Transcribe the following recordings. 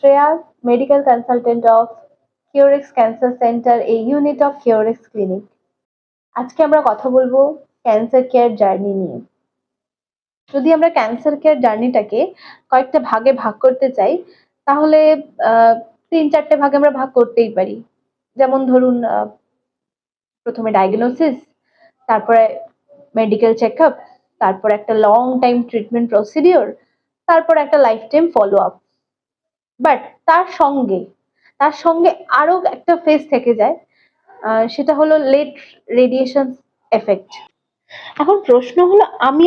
Shreya, medical consultant of Curex cancer centre, a unit of Curex clinic. আজকে আমরা কথা বলবো ক্যান্সার কেয়ার জার্নি নিয়ে। যদি আমরা ক্যান্সার কেয়ার জার্নিটাকে কয়েকটা ভাগে ভাগ করতে চাই, তাহলে ৩-৪টে ভাগে আমরা ভাগ করতেই পারি। যেমন ধরুন, প্রথমে ডায়াগনোসিস, তারপরে মেডিকেল চেকআপ, তারপর একটা লং টাইম ট্রিটমেন্ট প্রসিডিওর, তারপর একটা life time follow up. But তার সঙ্গে আরো একটা ফেজ থেকে যায়, সেটা হলো লেট রেডিয়েশন এফেক্ট। এখন প্রশ্ন হলো, আমি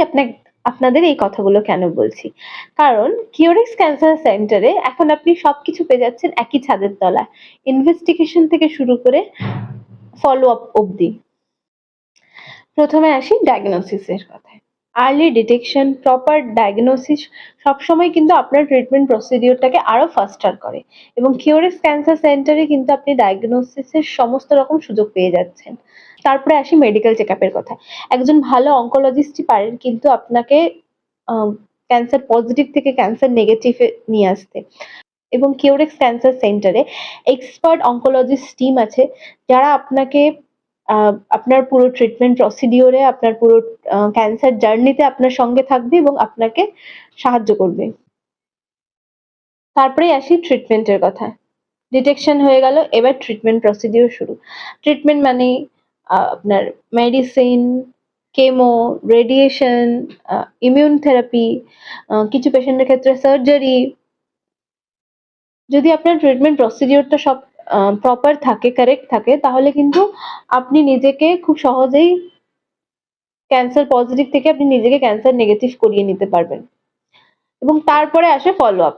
আপনাদের এই কথাগুলো কেন বলছি? কারণ কিউরেক্স ক্যান্সার সেন্টারে এখন আপনি সবকিছু পেয়ে যাচ্ছেন একই ছাদের তলায়, ইনভেস্টিগেশন থেকে শুরু করে ফলো আপ অবধি। প্রথমে আসি ডায়াগনোসিসের কথায়। আর্লি ডিটেকশন, প্রপার ডায়াগনোসিস সবসময় কিন্তু আপনার ট্রিটমেন্ট প্রসিডিওরটাকে আরো ফাস্টার করে, এবং কিউরেক্স ক্যান্সার সেন্টারে কিন্তু আপনি ডায়াগনোসিসের সমস্ত রকম সুযোগ পেয়ে যাচ্ছেন। তারপরে আসি মেডিকেল চেকআপের কথায়। একজন ভালো অনকোলজিস্টই পারেন কিন্তু আপনাকে ক্যান্সার পজিটিভ থেকে ক্যান্সার নেগেটিভে নিয়ে আসতে, এবং কিউরেক্স ক্যান্সার সেন্টারে এক্সপার্ট অনকোলজিস্ট টিম আছে, যারা আপনাকে আপনার পুরো ট্রিটমেন্ট প্রসিডিওরে, আপনার পুরো ক্যান্সার জার্নিতে আপনার সঙ্গে থাকবে এবং আপনাকে সাহায্য করবে। তারপরে আসি ট্রিটমেন্টের কথা। ডিটেকশন হয়ে গেল, এবার ট্রিটমেন্ট প্রসিডিওর শুরু। ট্রিটমেন্ট মানে আপনার medicine, chemo, radiation, immune therapy, কিছু পেশেন্টের ক্ষেত্রে সার্জারি। যদি আপনার ট্রিটমেন্ট প্রসিডিওরটা সব প্রপার থাকে, কারেক্ট থাকে, তাহলে কিন্তু আপনি নিজেকে খুব সহজেই ক্যান্সার পজিটিভ থেকে আপনি নিজেকে ক্যান্সার নেগেটিভ করিয়ে নিতে পারবেন। এবং তারপরে আসে ফলো আপ।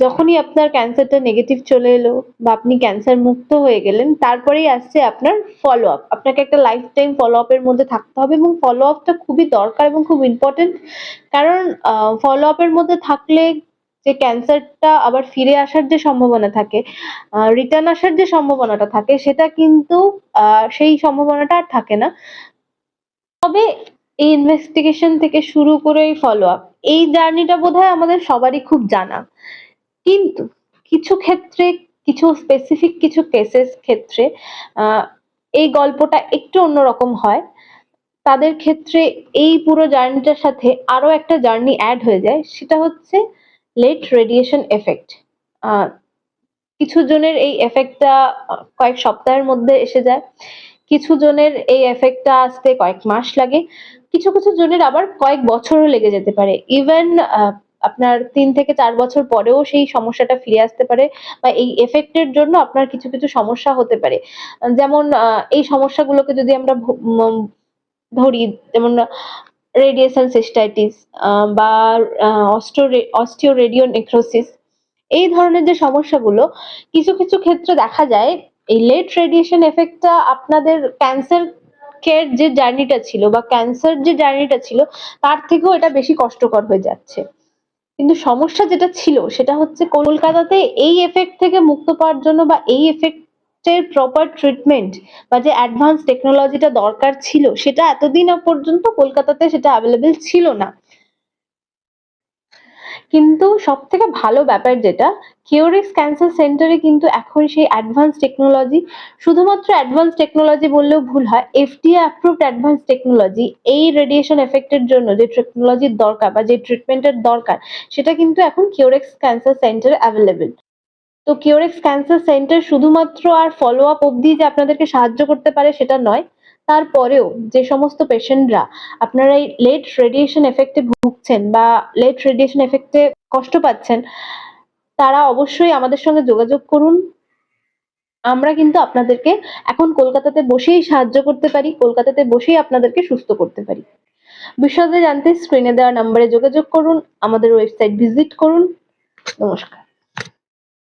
যখনই আপনার ক্যান্সারটা নেগেটিভ চলে এলো বা আপনি ক্যান্সার মুক্ত হয়ে গেলেন, তারপরেই আসছে আপনার ফলো আপ। আপনাকে একটা লাইফ টাইম ফলো আপের মধ্যে থাকতে হবে, এবং ফলো আপটা খুবই দরকার এবং খুব ইম্পর্টেন্ট। কারণ ফলো আপের মধ্যে থাকলে যে ক্যান্সারটা আবার ফিরে আসার যে সম্ভাবনা থাকে, রিটার্ন আসার যে সম্ভাবনাটা থাকে, সেটা কিন্তু সেই সম্ভাবনাটা আর থাকে না। তবে এই ইনভেস্টিগেশন থেকে শুরু করে ফলো আপ, এই জার্নিটা বোধহয় আমাদের সবারই খুব জানা। কিন্তু কিছু ক্ষেত্রে, কিছু স্পেসিফিক কিছু কেসেস ক্ষেত্রে এই গল্পটা একটু অন্যরকম হয়। তাদের ক্ষেত্রে এই পুরো জার্নিটার সাথে আরো একটা জার্নি অ্যাড হয়ে যায়, সেটা হচ্ছে লেট রেডিয়েশন এফেক্ট। কিছু জনের এই এফেক্টটা কয়েক সপ্তাহের মধ্যে এসে যায়, কিছু জনের এই এফেক্টটা আসতে কয়েক মাস লাগে, কিছু কিছু জনের আবার কয়েক বছরও লেগে যেতে পারে। ইভেন আপনার ৩ থেকে ৪ বছর পরেও সেই সমস্যাটা ফিরে আসতে পারে, বা এই এফেক্টের জন্য আপনার কিছু কিছু সমস্যা হতে পারে। যেমন এই সমস্যাগুলোকে যদি আমরা ধরি, যেমন রেডিয়েশন সিস্টাইটিস বা অস্টিওরেডিও নেক্রোসিস, এই ধরনের যে সমস্যাগুলো, কিছু কিছু ক্ষেত্রে দেখা যায় এই লেট রেডিয়েশন এফেক্টটা আপনাদের ক্যান্সার কেয়ার যে জার্নিটা ছিল বা ক্যান্সার যে জার্নিটা ছিল, তার থেকেও এটা বেশি কষ্টকর হয়ে যাচ্ছে। কিন্তু সমস্যা যেটা ছিল সেটা হচ্ছে, কলকাতাতে এই এফেক্ট থেকে মুক্ত পাওয়ার জন্য বা এই এফেক্টের প্রপার ট্রিটমেন্ট বা যে অ্যাডভান্স টেকনোলজিটা দরকার ছিল, সেটা এতদিন পর্যন্ত কলকাতাতে সেটা অ্যাভেলেবেল ছিল না। কিন্তু সবথেকে ভালো ব্যাপার যেটা, কিউরেক্স ক্যান্সার সেন্টারে কিন্তু এখন সেই অ্যাডভান্স টেকনোলজি, শুধুমাত্র অ্যাডভান্স টেকনোলজি বললেও ভুল হয়, এফডিএ অ্যাপ্রুভড অ্যাডভান্স টেকনোলজি, এই রেডিয়েশন এফেক্টের জন্য যে টেকনোলজির দরকার বা যে ট্রিটমেন্টের দরকার, সেটা কিন্তু এখন কিউরেক্স ক্যান্সার সেন্টারে অ্যাভেলেবেল। তো কিউরেক্স ক্যান্সার সেন্টার শুধুমাত্র আর ফলো আপ অবধি যে আপনাদেরকে সাহায্য করতে পারে সেটা নয়, তারপরেও যে সমস্ত পেশেন্টরা আপনারা এই লেট রেডিয়েশন এফেক্টে ভুগছেন বা লেট রেডিয়েশন এফেক্টে কষ্ট পাচ্ছেন, তারা অবশ্যই আমাদের সঙ্গে যোগাযোগ করুন। আমরা কিন্তু আপনাদেরকে এখন কলকাতাতে বসেই সাহায্য করতে পারি, কলকাতাতে বসেই আপনাদেরকে সুস্থ করতে পারি। বিশদে জানতে স্ক্রিনে দেওয়া নম্বরে যোগাযোগ করুন, আমাদের ওয়েবসাইট ভিজিট করুন। নমস্কার।